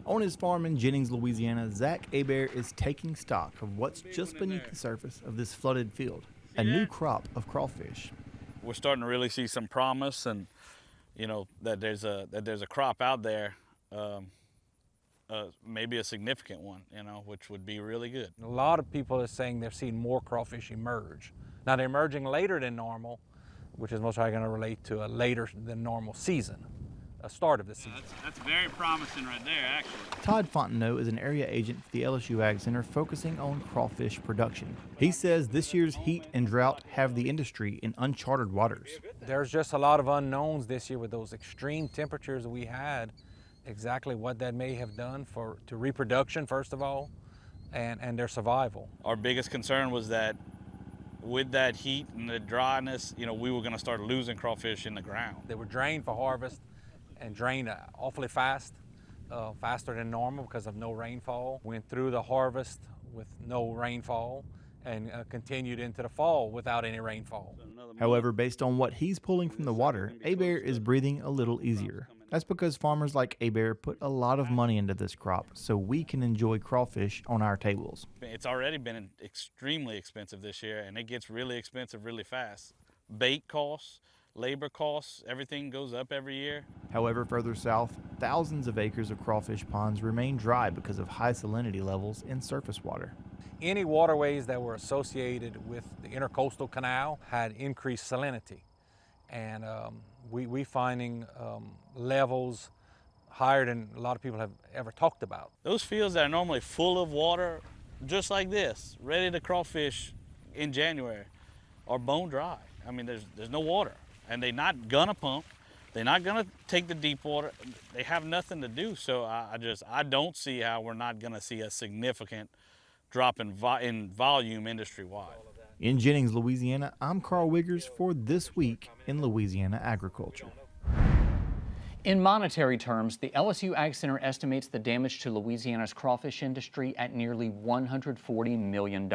On his farm in Jennings, Louisiana, Zach Hebert is taking stock of what's just beneath the surface of this flooded field, a new crop of crawfish. We're starting to really see some promise, and that there's a crop out there, maybe a significant one, which would be really good. A lot of people are saying they're seeing more crawfish emerge. Now they're emerging later than normal, which is most likely going to relate to a later than normal season, a start of the season. That's very promising right there, actually. Todd Fontenot is an area agent for the LSU AgCenter focusing on crawfish production. He says this year's heat and drought have the industry in uncharted waters. There's just a lot of unknowns this year with those extreme temperatures we had, exactly what that may have done to reproduction, first of all, and their survival. Our biggest concern was that with that heat and the dryness, we were going to start losing crawfish in the ground. They were drained for harvest and drained awfully fast, faster than normal because of no rainfall. Went through the harvest with no rainfall and continued into the fall without any rainfall. However, based on what he's pulling from the water, Hebert is breathing a little easier. That's because farmers like Hebert put a lot of money into this crop so we can enjoy crawfish on our tables. It's already been extremely expensive this year, and it gets really expensive really fast. Bait costs, labor costs, everything goes up every year. However, further south, thousands of acres of crawfish ponds remain dry because of high salinity levels in surface water. Any waterways that were associated with the intercoastal canal had increased salinity. And we finding levels higher than a lot of people have ever talked about. Those fields that are normally full of water, just like this, ready to crawfish in January, are bone dry. I mean, there's no water, and they're not gonna pump. They're not gonna take the deep water. They have nothing to do. So I don't see how we're not gonna see a significant drop in volume industry-wide. In Jennings, Louisiana, I'm Karl Wiggers for This Week in Louisiana Agriculture. In monetary terms, the LSU AgCenter estimates the damage to Louisiana's crawfish industry at nearly $140 million.